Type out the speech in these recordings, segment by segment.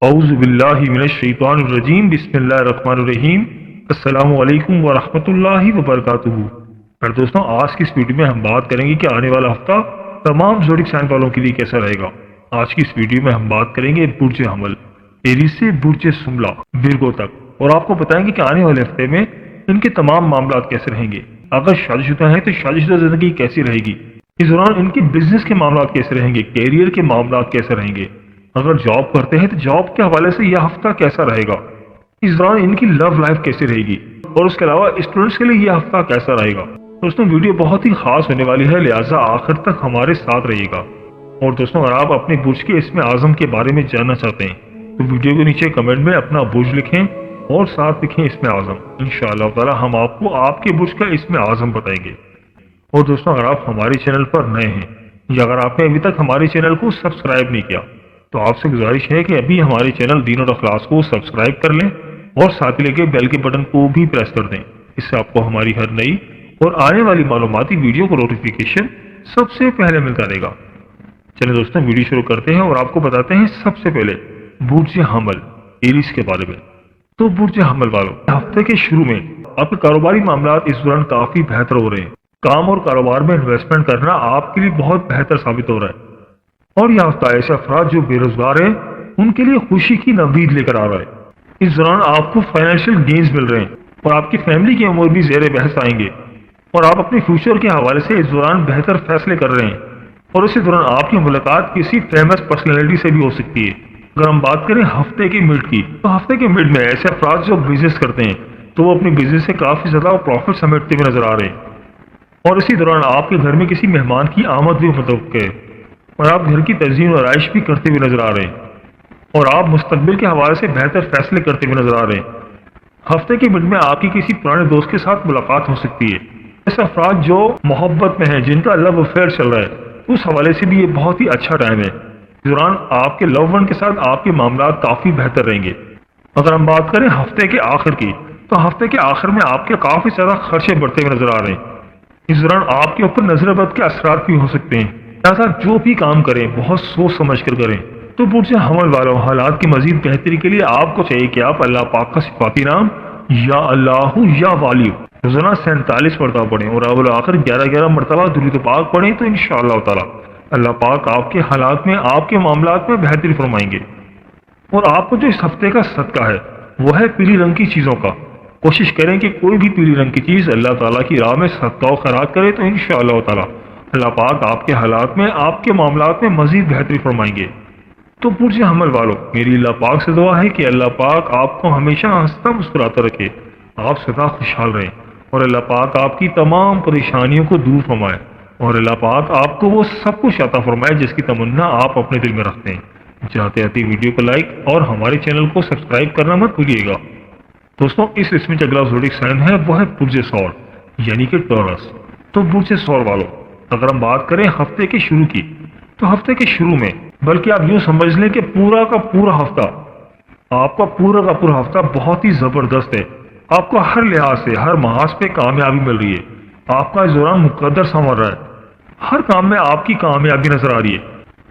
اعوذ باللہ من الشیطان الرجیم، بسم اللہ الرحمن الرحیم۔ السلام علیکم ورحمۃ اللہ وبرکاتہ۔ اور دوستوں، آج کی اس ویڈیو میں ہم بات کریں گے کہ آنے والا ہفتہ تمام زوڈک سائن والوں کے لیے کیسا رہے گا۔ آج کی اس ویڈیو میں ہم بات کریں گے برج حمل، ایریز سے برج سملہ ویرگو تک، اور آپ کو بتائیں گے کہ آنے والے ہفتے میں ان کے تمام معاملات کیسے رہیں گے۔ اگر شادی شدہ ہیں تو شادی شدہ زندگی کیسی رہے گی، اس دوران ان کے بزنس کے معاملات کیسے رہیں گے، کیریئر کے معاملات کیسے رہیں گے۔ اگر جاب کرتے ہیں تو جاب کے حوالے سے یہ ہفتہ کیسا رہے گا، اس دوران ان کی لو لائف کیسی رہے گی، اور اس کے علاوہ اسٹوڈنٹس کے لیے یہ ہفتہ کیسا رہے گا۔ دوستوں، ویڈیو بہت ہی خاص ہونے والی ہے، لہٰذا آخر تک ہمارے ساتھ رہیے گا۔ اور دوستوں، اگر آپ اپنے برج کے اسم اعظم کے بارے میں جاننا چاہتے ہیں تو ویڈیو کے نیچے کمنٹ میں اپنا برج لکھیں اور ساتھ لکھیں اسم اعظم۔ انشاءاللہ تعالی ہم آپ کو آپ کے برج کا اسم اعظم بتائیں گے۔ اور دوستوں، اگر آپ ہمارے چینل پر نئے ہیں یا اگر آپ نے ابھی تک ہمارے چینل کو سبسکرائب نہیں کیا تو آپ سے گزارش ہے کہ ابھی ہمارے چینل دین اور اخلاص کو سبسکرائب کر لیں اور ساتھ ہی لگے بیل کے بٹن کو بھی پریس کر دیں۔ اس سے آپ کو ہماری ہر نئی اور آنے والی معلوماتی ویڈیو کو نوٹیفیکیشن سب سے پہلے ملتا رہے گا۔ چلیں دوستوں، ویڈیو شروع کرتے ہیں اور آپ کو بتاتے ہیں سب سے پہلے برج حمل ایریز کے بارے میں۔ تو برج حمل والوں، ہفتے کے شروع میں آپ کے کاروباری معاملات اس دوران کافی بہتر ہو رہے ہیں۔ کام اور کاروبار میں انویسٹمنٹ کرنا آپ کے لیے بہت بہتر ثابت ہو رہا ہے، اور یہ ہفتہ ایسے افراد جو بے روزگار ہیں ان کے لیے خوشی کی نوید لے کر آ رہا ہے۔ اس دوران آپ کو فائنینشیل گینز مل رہے ہیں اور آپ کی فیملی کے امور بھی زیر بحث آئیں گے، اور آپ اپنے فیوچر کے حوالے سے اس دوران بہتر فیصلے کر رہے ہیں، اور اسی دوران آپ کی ملاقات کسی فیمس پرسنالٹی سے بھی ہو سکتی ہے۔ اگر ہم بات کریں ہفتے کے مڈ کی تو ہفتے کے مڈ میں ایسے افراد جو بزنس کرتے ہیں تو وہ اپنے بزنس سے کافی زیادہ پروفٹ سمیٹتے ہوئے نظر آ رہے ہیں، اور اسی دوران آپ کے گھر میں کسی مہمان کی آمد بھی متوقع ہے، اور آپ گھر کی تزئین و آرائش بھی کرتے ہوئے نظر آ رہے ہیں، اور آپ مستقبل کے حوالے سے بہتر فیصلے کرتے ہوئے نظر آ رہے ہیں۔ ہفتے کے مڈ میں آپ کی کسی پرانے دوست کے ساتھ ملاقات ہو سکتی ہے۔ ایسے افراد جو محبت میں ہیں، جن کا لو افیئر چل رہا ہے، اس حوالے سے بھی یہ بہت ہی اچھا ٹائم ہے۔ اس دوران آپ کے لو ون کے ساتھ آپ کے معاملات کافی بہتر رہیں گے۔ اگر ہم بات کریں ہفتے کے آخر کی تو ہفتے کے آخر میں آپ کے کافی زیادہ خرچے بڑھتے ہوئے نظر آ رہے ہیں۔ اس دوران آپ کے اوپر نظر بد کے اثرات بھی ہو سکتے ہیں، لہٰذا جو بھی کام کریں بہت سوچ سمجھ کر کریں۔ تو برج حمل والوں، حالات کی مزید بہتری کے لیے آپ کو چاہیے کہ آپ اللہ پاک کا صفاتی نام یا اللہ یا والی روزانہ 47 مرتبہ پڑھیں، اور اول آخر 11 مرتبہ درود پاک پڑھیں، تو انشاءاللہ تعالی اللہ پاک آپ کے حالات میں، آپ کے معاملات میں بہتری فرمائیں گے۔ اور آپ کو جو اس ہفتے کا صدقہ ہے وہ ہے پیلی رنگ کی چیزوں کا۔ کوشش کریں کہ کوئی بھی پیلی رنگ کی چیز اللہ تعالیٰ کی راہ میں صدقہ و خیرات کرے، تو انشاءاللہ تعالی اللہ پاک آپ کے حالات میں، آپ کے معاملات میں مزید بہتری فرمائیں گے۔ تو برج حمل والوں، میری اللہ پاک سے دعا ہے کہ اللہ پاک آپ کو ہمیشہ ہنستا مسکراتا رکھے، آپ سدا خوشحال رہیں، اور اللہ پاک آپ کی تمام پریشانیوں کو دور فرمائے، اور اللہ پاک آپ کو وہ سب کچھ عطا فرمائے جس کی تمنا آپ اپنے دل میں رکھتے ہیں۔ جاتے آتے ویڈیو کو لائک اور ہمارے چینل کو سبسکرائب کرنا مت بھولیے گا۔ دوستوں، اس اسم میں اگلا زوڈک سائن ہے وہ ہے برج ثور یعنی کہ ٹورس۔ تو برج ثور والوں، اگر ہم بات کریں ہفتے کے شروع کی تو ہفتے کے شروع میں، بلکہ آپ یوں سمجھ لیں کہ پورا کا پورا ہفتہ، آپ کا پورا ہفتہ بہت ہی زبردست ہے۔ آپ کو ہر لحاظ سے، ہر محاذ پہ کامیابی مل رہی ہے۔ آپ کا اس دوران مقدر سنور رہا ہے، ہر کام میں آپ کی کامیابی نظر آ رہی ہے۔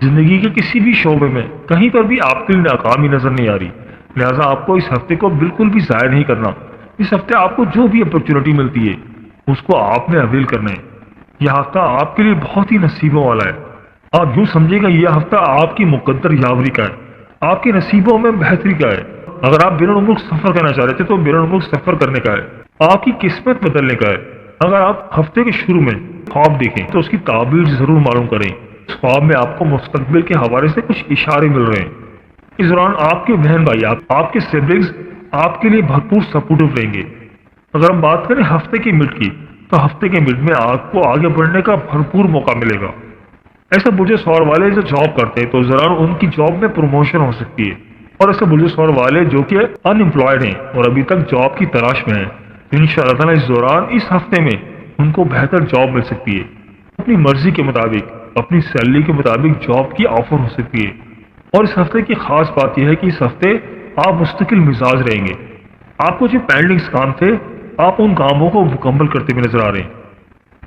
زندگی کے کسی بھی شعبے میں کہیں پر بھی آپ کے لیے ناکامی نظر نہیں آ رہی، لہٰذا آپ کو اس ہفتے کو بالکل بھی ضائع نہیں کرنا۔ اس ہفتے آپ کو جو بھی اپرچونٹی ملتی ہے اس کو آپ نے اویل کرنا ہے۔ یہ ہفتہ آپ کے لیے بہت ہی نصیبوں والا ہے۔ آپ یوں سمجھے گا یہ ہفتہ آپ کی مقدر یاوری کا ہے، آپ کے نصیبوں میں بہتری کا ہے۔ اگر آپ بیرون ملک سفر کرنا چاہ رہے تھے تو بیرون ملک سفر کرنے کا ہے، آپ کی قسمت بدلنے کا ہے۔ اگر آپ ہفتے کے شروع میں خواب دیکھیں تو اس کی تعبیر ضرور معلوم کریں۔ اس خواب میں آپ کو مستقبل کے حوالے سے کچھ اشارے مل رہے ہیں۔ اس دوران آپ کے بہن بھائی، آپ کے سبلنگز آپ کے لیے بھرپور سپورٹو رہیں گے۔ اگر ہم بات کریں ہفتے کے مڈ کی تو ہفتے کے مڈ میں آپ کو آگے بڑھنے کا بھرپور موقع ملے گا۔ ایسے برج ثور والے جو جاب کرتے ہیں تو اس دوران ان کی جاب میں پروموشن ہو سکتی ہے، اور ایسے برج ثور والے جو کہ ان امپلائڈ ہیں اور ابھی تک جاب کی تلاش میں ہیں، انشاءاللہ تعالی اس دوران، اس ہفتے میں ان کو بہتر جاب مل سکتی ہے۔ اپنی مرضی کے مطابق، اپنی سیلری کے مطابق جاب کی آفر ہو سکتی ہے۔ اور اس ہفتے کی خاص بات یہ ہے کہ اس ہفتے آپ مستقل مزاج رہیں گے۔ آپ کو جو پینڈنگ کام تھے آپ ان کاموں کو مکمل کرتے ہوئے نظر آ رہے ہیں،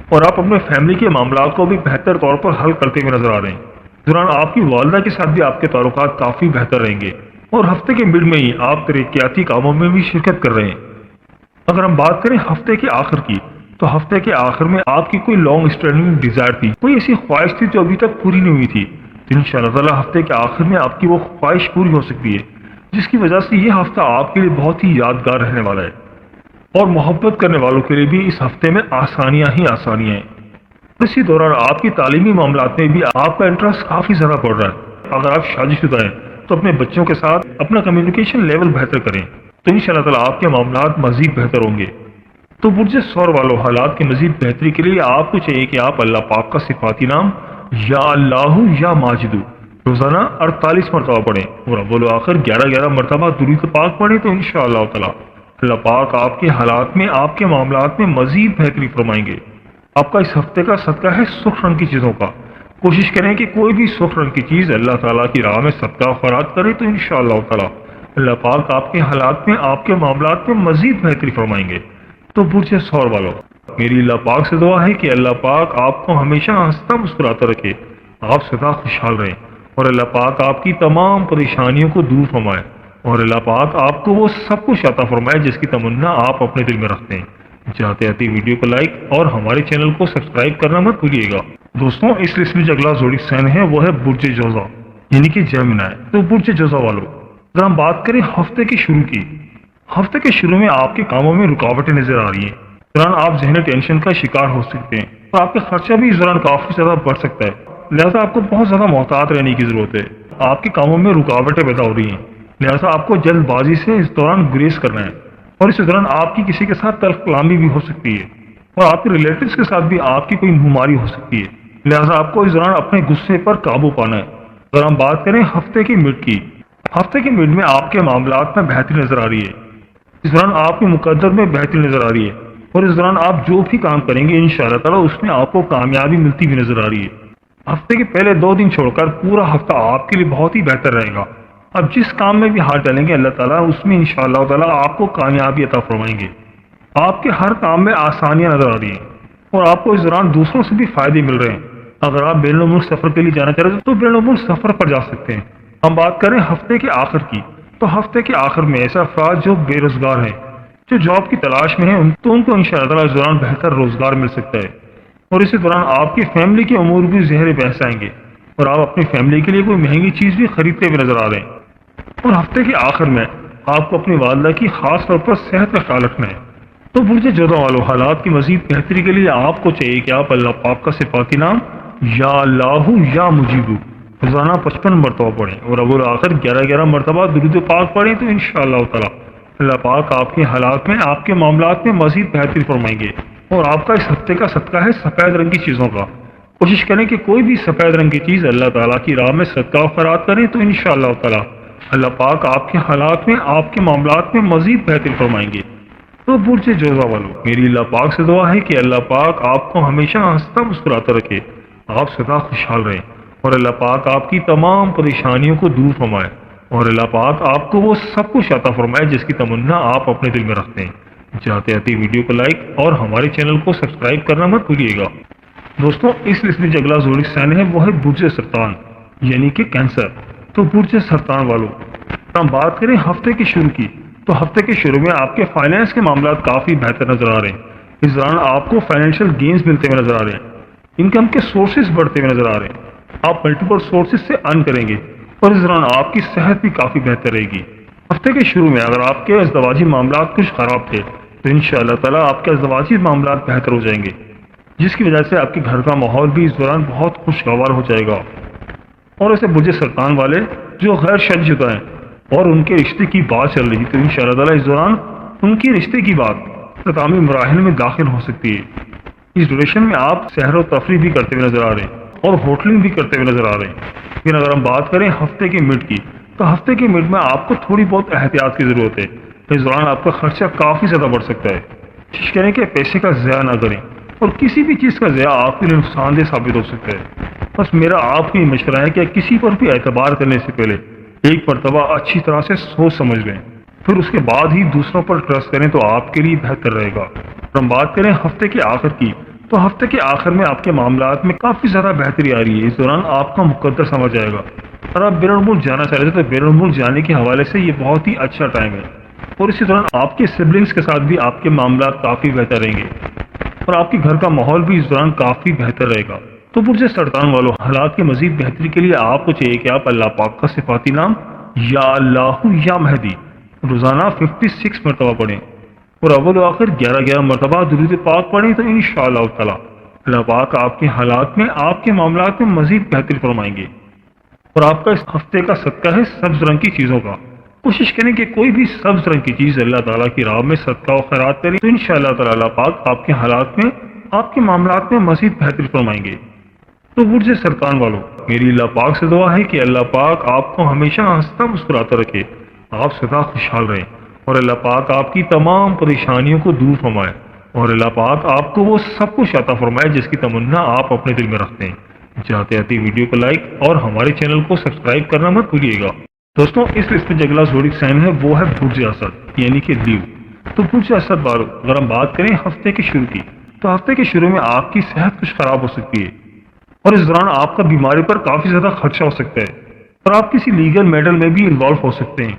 اور آپ اپنے فیملی کے معاملات کو بھی بہتر طور پر حل کرتے ہوئے نظر آ رہے ہیں۔ اس دوران آپ کی والدہ کے ساتھ بھی آپ کے تعلقات کافی بہتر رہیں گے۔ اور ہفتے کے مڈ میں ہی آپ ترقیاتی کاموں میں بھی شرکت کر رہے ہیں۔ اگر ہم بات کریں ہفتے کے آخر کی، تو ہفتے کے آخر میں آپ کی کوئی لانگ اسٹینڈنگ ڈیزائر تھی، کوئی ایسی خواہش تھی جو ابھی تک پوری نہیں ہوئی تھی، تو انشاءاللہ تعالیٰ ہفتے کے آخر میں آپ کی وہ خواہش پوری ہو سکتی ہے، جس کی وجہ سے یہ ہفتہ آپ کے لیے بہت ہی یادگار رہنے والا ہے۔ اور محبت کرنے والوں کے لیے بھی اس ہفتے میں آسانیاں ہی آسانیاں ہیں۔ اسی دوران آپ کی تعلیمی معاملات میں بھی آپ کا انٹرسٹ کافی زیادہ بڑھ رہا ہے۔ اگر آپ شادی شدہ ہیں تو اپنے بچوں کے ساتھ اپنا کمیونیکیشن لیول بہتر کریں، تو انشاءاللہ تعالیٰ آپ کے معاملات مزید بہتر ہوں گے۔ تو برج سور والوں، حالات کی مزید بہتری کے لیے آپ کو چاہیے کہ آپ اللہ پاک کا صفاتی نام یا اللہ یا ماجد روزانہ 48 مرتبہ پڑھیں، اور اول و آخر 11 مرتبہ درود پاک پڑھیں، تو انشاءاللہ تعالیٰ اللہ پاک آپ کے حالات میں، آپ کے معاملات میں مزید بہتری فرمائیں گے۔ آپ کا اس ہفتے کا صدقہ ہے سرخ رنگ کی چیزوں کا۔ کوشش کریں کہ کوئی بھی سرخ رنگ کی چیز اللہ تعالیٰ کی راہ میں صدقہ خیرات کرے، تو انشاءاللہ تعالیٰ اللہ پاک آپ کے حالات میں، آپ کے معاملات میں مزید بہتری فرمائیں گے۔ تو برج سور والوں، میری اللہ پاک سے دعا ہے کہ اللہ پاک آپ کو ہمیشہ ہنستا مسکراتا رکھے، آپ سدا خوشحال رہیں، اور اللہ پاک آپ کی تمام پریشانیوں کو دور فرمائے، اور اللہ پاک آپ کو وہ سب کچھ عطا فرمائے جس کی تمنا آپ اپنے دل میں رکھتے ہیں۔ جاتے آتے ویڈیو کو لائک اور ہمارے چینل کو سبسکرائب کرنا مت بھولیے گا۔ دوستوں، اس لسٹ میں جو اگلا زوڈک سائن ہے وہ ہے برج جوزا، یعنی کہ جیمنا ہے۔ تو برج جوزا والوں، اگر ہم بات کریں ہفتے کے شروع کی، ہفتے کے شروع میں آپ کے کاموں میں رکاوٹیں نظر آ رہی ہیں۔ اس دوران آپ ذہنی ٹینشن کا شکار ہو سکتے ہیں، اور آپ کا خرچہ بھی اس دوران کافی زیادہ بڑھ سکتا ہے، لہٰذا آپ کو بہت زیادہ محتاط رہنے کی ضرورت ہے۔ آپ کے کاموں میں رکاوٹیں پیدا ہو رہی ہیں، لہٰذا آپ کو جلد بازی سے اس دوران گریز کرنا ہے، اور اس دوران آپ کی کسی کے ساتھ تلخ کلامی بھی ہو سکتی ہے، اور آپ کے ریلیٹیوز کے ساتھ بھی آپ کی کوئی بیماری ہو سکتی ہے، لہٰذا آپ کو اس دوران اپنے غصے پر قابو پانا ہے۔ اگر ہم بات کریں ہفتے کی مڈ کی، ہفتے کے مڈ میں آپ کے معاملات میں بہتری نظر آ رہی ہے، اس دوران آپ کے مقدر میں بہتری نظر آ رہی ہے، اور اس دوران آپ جو بھی کام کریں گے انشاءاللہ تعالیٰ اس میں آپ کو کامیابی ملتی ہوئی نظر آ رہی ہے۔ ہفتے کے پہلے 2 دن چھوڑ کر پورا ہفتہ آپ کے لیے بہت ہی بہتر رہے گا۔ اب جس کام میں بھی ہاتھ ڈالیں گے اللہ تعالیٰ اس میں انشاءاللہ تعالیٰ آپ کو کامیابی عطا فرمائیں گے۔ آپ کے ہر کام میں آسانیاں نظر آ رہی ہیں، اور آپ کو اس دوران دوسروں سے بھی فائدے مل رہے ہیں۔ اگر آپ بین الملک سفر کے لیے جانا چاہ رہے ہیں تو بین الملک سفر پر جا سکتے ہیں۔ ہم بات کریں ہفتے کے آخر کی، تو ہفتے کے آخر میں ایسے افراد جو بے روزگار ہیں، جو جاب کی تلاش میں ہیں، تو ان کو انشاءاللہ تعالیٰ اس دوران بہتر روزگار مل سکتا ہے، اور اسی دوران آپ کی فیملی کے امور بھی زہر بحث آئیں گے، اور آپ اپنی فیملی کے لیے کوئی مہنگی چیز بھی خریدتے ہوئے نظر آ رہے ہیں۔ اور ہفتے کے آخر میں آپ کو اپنی والدہ کی خاص طور پر صحت کا خیال رکھنا ہے۔ تو برج جوزا والوں، حالات کی مزید بہتری کے لیے آپ کو چاہیے کہ آپ اللہ پاک کا صفاتی نام یا اللہ یا مجیب روزانہ 55 مرتبہ پڑھیں، اور اول آخر 11 مرتبہ درود پاک پڑھیں، تو انشاءاللہ تعالیٰ اللہ پاک آپ کے حالات میں، آپ کے معاملات میں مزید بہتری فرمائیں گے۔ اور آپ کا اس ہفتے کا صدقہ ہے سفید رنگ کی چیزوں کا۔ کوشش کریں کہ کوئی بھی سفید رنگ کی چیز اللہ تعالیٰ کی راہ میں صدقہ خیرات کریں، تو انشاءاللہ تعالیٰ اللہ پاک آپ کے حالات میں، آپ کے معاملات میں مزید بہتری فرمائیں گے۔ تو برج جوزا والوں، میری اللہ پاک سے دعا ہے کہ اللہ پاک آپ کو ہمیشہ ہنستا مسکراتا رکھے، آپ سدا خوشحال رہیں، اور اللہ پاک آپ کی تمام پریشانیوں کو دور فرمائے، اور اللہ پاک آپ کو وہ سب کچھ عطا فرمائے جس کی تمنا آپ اپنے دل میں رکھتے ہیں۔ جاتے آتے ویڈیو کو لائک اور ہمارے چینل کو سبسکرائب کرنا مت بھولیے گا۔ دوستوں، اس لسٹ میں جو اگلا زوڈک سائن ہے وہ ہے برج سرطان، یعنی کہ کینسر۔ تو برج سرطان والوں، ہم بات کریں ہفتے کے شروع کی، تو ہفتے کے شروع میں آپ کے فائنینس کے معاملات کافی بہتر نظر آ رہے ہیں۔ اس دوران آپ کو فائنینشیل گینز ملتے ہوئے نظر آ رہے ہیں، انکم کے سورسز بڑھتے ہوئے نظر آ رہے ہیں، آپ ملٹیپل سورسز سے ارن کریں گے، اور اس دوران آپ کی صحت بھی کافی بہتر رہے گی۔ ہفتے کے شروع میں اگر آپ کے ازدواجی معاملات کچھ خراب تھے تو انشاءاللہ تعالیٰ آپ کے ازدواجی معاملات بہتر ہو جائیں گے، جس کی وجہ سے آپ کے گھر کا ماحول بھی اس دوران بہت خوشگوار ہو جائے گا۔ اور ایسے برج سرطان والے جو غیر شادی شدہ ہیں اور ان کے رشتے کی بات چل رہی تو انشاءاللہ تعالیٰ اس دوران ان کی رشتے کی بات اختتامی مراحل میں داخل ہو سکتی ہے۔ اس ڈیوریشن میں آپ سحر و تفریح بھی کرتے ہوئے نظر آ رہے ہیں اور ہوٹلنگ بھی کرتے ہوئے نظر آ رہے ہیں۔ لیکن اگر ہم بات کریں ہفتے کے مڈ کی، تو ہفتے کے مڈ میں آپ کو تھوڑی بہت احتیاط کی ضرورت ہے۔ اس دوران آپ کا خرچہ کافی زیادہ بڑھ سکتا ہے۔ کوشش کریں کہ پیسے کا ضیاع نہ کریں، اور کسی بھی چیز کا ضیاع آپ کے لیے نقصان دہ ثابت ہو سکتا ہے۔ بس میرا آپ کو یہ مشورہ ہے کہ کسی پر بھی اعتبار کرنے سے پہلے ایک مرتبہ اچھی طرح سے سوچ سمجھ لیں، پھر اس کے بعد ہی دوسروں پر ٹرسٹ کریں تو آپ کے لیے بہتر رہے گا۔ ہم بات کریں ہفتے کے آخر کی، تو ہفتے کے آخر میں آپ کے معاملات میں کافی زیادہ بہتری آ رہی ہے۔ اس دوران آپ کا مقدر سمجھ جائے گا، اگر آپ بیرون ملک جانا چاہ رہے تھے تو بیرون ملک جانے کے حوالے سے یہ بہت ہی اچھا ٹائم ہے، اور اسی دوران آپ کے سبلنگس کے ساتھ بھی آپ کے معاملات کافی بہتر رہیں گے، اور آپ کے گھر کا ماحول بھی اس دوران کافی بہتر رہے گا۔ تو برج سرطان والوں، حالات کی مزید بہتری کے لیے آپ کو چاہیے کہ آپ اللہ پاک کا صفاتی نام یا اللہ یا مہدی روزانہ 56 مرتبہ پڑھیں، اور اول و آخر 11 مرتبہ درود پاک پڑھیں، تو انشاءاللہ تعالی اللہ پاک آپ کے حالات میں، آپ کے معاملات میں مزید بہتری فرمائیں گے۔ اور آپ کا اس ہفتے کا صدقہ ہے سبز رنگ کی چیزوں کا۔ کوشش کریں کہ کوئی بھی سبز رنگ کی چیز اللہ تعالیٰ کی راہ میں صدقہ و خیرات کریں، تو انشاءاللہ تعالی اللہ پاک آپ کے حالات میں، آپ کے معاملات میں مزید بہتری فرمائیں گے۔ تو برج سرطان والوں، میری اللہ پاک سے دعا ہے کہ اللہ پاک آپ کو ہمیشہ ہنستا مسکراتا رکھے، آپ سدا خوشحال رہیں، اور اللہ پاک آپ کی تمام پریشانیوں کو دور فرمائے، اور اللہ پاک آپ کو وہ سب کچھ عطا فرمائے جس کی تمنا آپ اپنے دل میں رکھتے ہیں۔ جاتے آتے ویڈیو کو لائک اور ہمارے چینل کو سبسکرائب کرنا مت بھولیے گا۔ دوستوں، اس لسٹ میں جو اگلا زوڈک سائن ہے وہ ہے برج اسد یعنی کہ لیو۔ تو برج اسد والوں، اگر ہم بات کریں ہفتے کے شروع کی، تو ہفتے کے شروع میں آپ کی صحت کچھ خراب ہو سکتی ہے، اور اس دوران آپ کا بیماری پر کافی زیادہ خرچہ ہو سکتا ہے، اور آپ کسی لیگل میٹر میں بھی انوالو ہو سکتے ہیں۔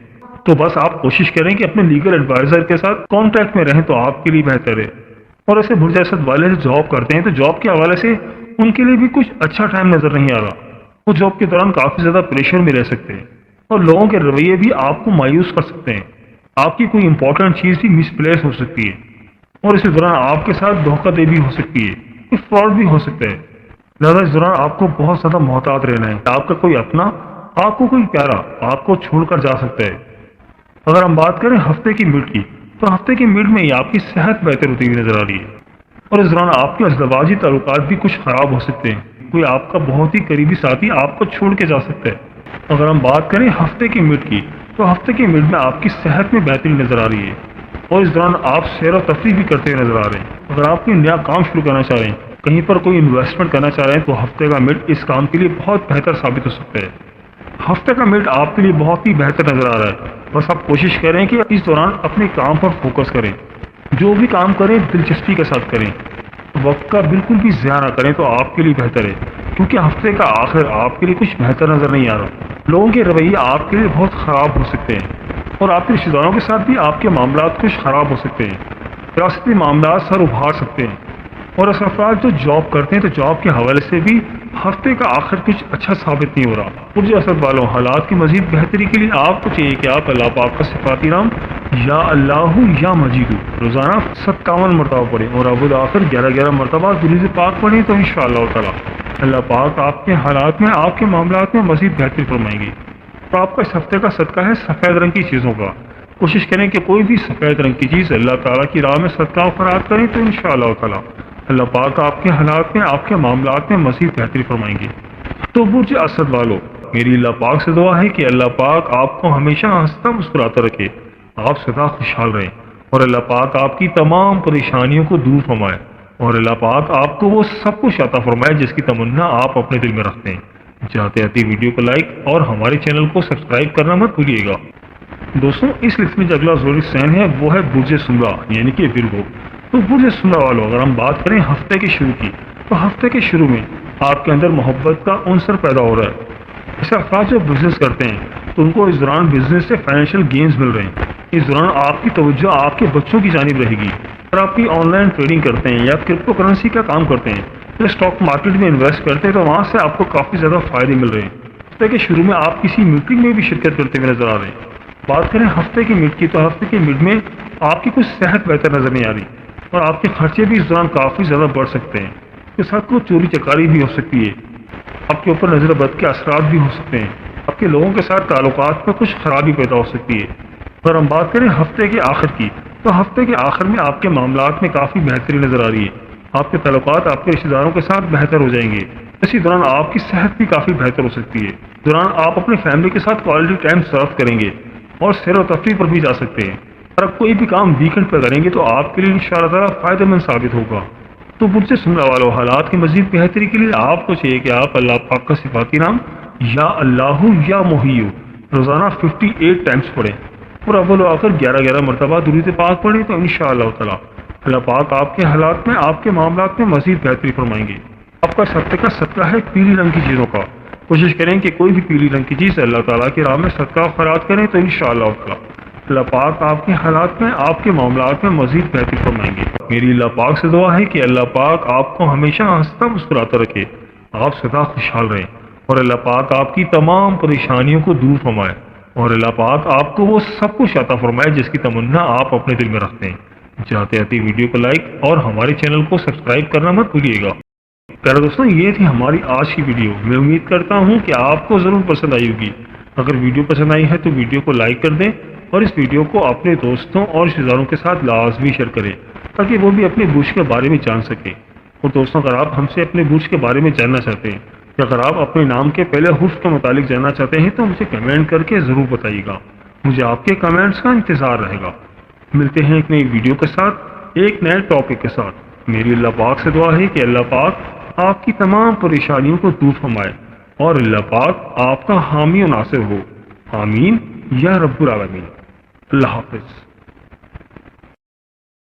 تو بس آپ کوشش کریں کہ اپنے لیگل ایڈوائزر کے ساتھ کانٹیکٹ میں رہیں تو آپ کے لیے بہتر ہے۔ اور ایسے برج اسد والے جو جاب کرتے ہیں تو جاب کے حوالے سے ان کے لیے بھی کچھ اچھا ٹائم نظر نہیں آ رہا، وہ جاب کے دوران کافی زیادہ پریشر میں رہ سکتے ہیں، اور لوگوں کے رویے بھی آپ کو مایوس کر سکتے ہیں، آپ کی کوئی امپورٹنٹ چیز بھی مس پلیس ہو سکتی ہے، اور اسی دوران آپ کے ساتھ دھوکہ دے بھی ہو سکتی ہے، کوئی فراڈ بھی ہو سکتا ہے۔ لہٰذا اس دوران آپ کو بہت زیادہ محتاط رہنا ہے، آپ کا کوئی اپنا، آپ کو کوئی پیارا آپ کو چھوڑ کر جا سکتا ہے۔ اگر ہم بات کریں ہفتے کی مڈ کی، تو ہفتے کی مڈ میں ہی آپ کی صحت بہتر ہوتی ہوئی نظر آ رہی ہے، اور اس دوران آپ کے ازدواجی تعلقات بھی کچھ خراب ہو سکتے ہیں، کوئی آپ کا بہت ہی قریبی ساتھی آپ کو چھوڑ کے جا سکتا ہے۔ اگر ہم بات کریں ہفتے کی مڈ کی، تو ہفتے کی مڈ میں آپ کی صحت میں بہتری نظر آ رہی ہے، اور اس دوران آپ سیر و تفریح بھی کرتے ہوئے نظر آ رہے ہیں۔ اگر آپ کوئی نیا کام شروع کرنا چاہ رہے ہیں، کہیں پر کوئی انویسٹمنٹ کرنا چاہ رہے ہیں، تو ہفتے کا مڈ اس کام کے لیے بہت بہتر ثابت ہو سکتا ہے۔ ہفتے کا مڈ آپ کے لیے بہت ہی بہتر نظر آ رہا ہے، بس آپ کوشش کریں کہ اس دوران اپنے کام پر فوکس کریں، جو بھی کام کریں دلچسپی کے ساتھ کریں، وقت کا بالکل بھی ضیاع نہ کریں تو آپ کے لیے بہتر ہے، کیونکہ ہفتے کا آخر آپ کے لیے کچھ بہتر نظر نہیں آ رہا۔ لوگوں کے رویے آپ کے لیے بہت خراب ہو سکتے ہیں، اور آپ کے رشتہ داروں کے ساتھ بھی آپ کے معاملات کچھ خراب ہو سکتے ہیں، ریاستی معاملات سر ابھار سکتے ہیں، اور ایسے افراد جو جاب کرتے ہیں تو جاب کے حوالے سے بھی ہفتے کا آخر کچھ اچھا ثابت نہیں ہو رہا۔ برج اسد والوں، حالات کی مزید بہتری کے لیے آپ کو چاہیے کہ آپ اللہ پاک کا صفاتی نام یا اللہ یا مجید روزانہ 57 مرتبہ پڑھیں، اور اول آخر 11 مرتبہ درود پاک پڑھیں، تو انشاءاللہ تعالی اللہ پاک آپ کے حالات میں، آپ کے معاملات میں مزید بہتری فرمائیں گے۔ تو آپ کا اس ہفتے کا صدقہ ہے سفید رنگ کی چیزوں کا۔ کوشش کریں کہ کوئی بھی سفید رنگ کی چیز اللہ تعالیٰ کی راہ میں صدقہ و خیرات کریں، تو انشاءاللہ تعالی اللہ پاک آپ کے حالات میں، آپ کے معاملات میں مزید بہتری فرمائیں گے۔ تو برج اسد والوں، میری اللہ پاک سے دعا ہے کہ اللہ پاک آپ کو ہمیشہ ہنستا مسکراتا رکھے، آپ سدا خوشحال رہیں، اور اللہ پاک آپ کی تمام پریشانیوں کو دور فرمائے، اور اللہ پاک آپ کو وہ سب کچھ عطا فرمائے جس کی تمنا آپ اپنے دل میں رکھتے ہیں۔ جاتے آتے ویڈیو کو لائک اور ہمارے چینل کو سبسکرائب کرنا مت بھولیے گا۔ دوستوں، اس لسٹ میں جو اگلا زوڈک سائن ہے وہ ہے برج سمرا یعنی کہ ورگو۔ تو برج سمرا والوں، اگر ہم بات کریں ہفتے کے شروع کی، تو ہفتے کے شروع میں آپ کے اندر محبت کا عنصر پیدا ہو رہا ہے۔ ایسے افراد جو بزنس کرتے ہیں تو ان کو اس دوران بزنس سے فائنینشیل گینز مل رہے ہیں۔ اس دوران آپ کی توجہ آپ کے بچوں کی جانب رہے گی۔ اگر آپ کی آن لائن ٹریڈنگ کرتے ہیں یا کرپٹو کرنسی کا کام کرتے ہیں یا اسٹاک مارکیٹ میں انویسٹ کرتے ہیں تو وہاں سے آپ کو کافی زیادہ فائدے مل رہے ہیں۔ ہفتے کے شروع میں آپ کسی میٹنگ میں بھی شرکت کرتے ہوئے نظر آ رہے ہیں۔ بات کریں ہفتے کی مڈ کی، تو ہفتے کی مڈ میں آپ کی کچھ صحت بہتر نظر نہیں آ رہی، اور آپ کے خرچے بھی اس دوران کافی زیادہ بڑھ سکتے ہیں۔ اس کے ساتھ کوئی چوری چکاری بھی ہو سکتی ہے، آپ کے اوپر نظر بد کے اثرات بھی ہو سکتے ہیں، آپ کے لوگوں کے ساتھ تعلقات میں کچھ خرابی پیدا ہو سکتی ہے۔ اگر ہم بات کریں ہفتے کے آخر کی، تو ہفتے کے آخر میں آپ کے معاملات میں کافی بہتری نظر آ رہی ہے، آپ کے تعلقات آپ کے رشتہ داروں کے ساتھ بہتر ہو جائیں گے۔ اسی دوران آپ کی صحت بھی کافی بہتر ہو سکتی ہے۔ دوران آپ اپنی فیملی کے ساتھ کوالٹی ٹائم سرو کریں گے اور سیر و تفریح پر بھی جا سکتے ہیں۔ اور اب کوئی بھی کام ویکنڈ پر کریں گے تو آپ کے لیے انشاءاللہ تعالیٰ فائدہ مند ثابت ہوگا۔ تو برج سمرا والوں، حالات کی مزید بہتری کے لیے آپ کو چاہیے کہ آپ اللہ پاک کا صفاتی نام یا اللہ یا محیو روزانہ 58 ٹائمز پڑھیں، اور اول و آخر 11 مرتبہ درود پاک پڑھیں، تو انشاءاللہ تعالیٰ اللہ پاک آپ کے حالات میں، آپ کے معاملات میں مزید بہتری فرمائیں گے۔ آپ کا اس ہفتے کا صدقہ ہے پیلی رنگ کی چیزوں کا۔ کوشش کریں کہ کوئی بھی پیلی رنگ کی چیز اللہ تعالیٰ کی راہ میں صدقہ خیرات کریں تو انشاءاللہ اللہ پاک آپ کے حالات میں، آپ کے معاملات میں مزید بہتری فرمائیں گے۔ میری اللہ پاک سے دعا ہے کہ اللہ پاک آپ کو ہمیشہ ہنستا مسکراتا رکھے، آپ سدا خوشحال رہیں، اور اللہ پاک آپ کی تمام پریشانیوں کو دور فرمائے، اور اللہ پاک آپ کو وہ سب کچھ عطا فرمائے جس کی تمنا آپ اپنے دل میں رکھتے ہیں۔ جاتے آتے ویڈیو کو لائک اور ہمارے چینل کو سبسکرائب کرنا مت بھولیے گا۔ پیارے دوستوں، یہ تھی ہماری آج کی ویڈیو۔ میں امید کرتا ہوں کہ آپ کو ضرور پسند آئی ہوگی۔ اگر ویڈیو پسند آئی ہے تو ویڈیو کو لائک کر دیں اور اس ویڈیو کو اپنے دوستوں اور رشتہ داروں کے ساتھ لازمی شیئر کریں تاکہ وہ بھی اپنے برج کے بارے میں جان سکیں۔ اور دوستوں، اگر آپ ہم سے اپنے برج کے بارے میں جاننا چاہتے ہیں یا اگر آپ اپنے نام کے پہلے حرف کے متعلق جاننا چاہتے ہیں تو مجھے کمنٹ کر کے ضرور بتائیے گا۔ مجھے آپ کے کمنٹس کا انتظار رہے گا۔ ملتے ہیں ایک نئی ویڈیو کے ساتھ، ایک نئے ٹاپک کے ساتھ۔ میری اللہ پاک سے دعا ہے کہ اللہ پاک آپ کی تمام پریشانیوں کو دور فرمائے اور اللہ پاک آپ کا حامی و ناصر ہو۔ آمین یا رب العالمین۔ اللہ حافظ۔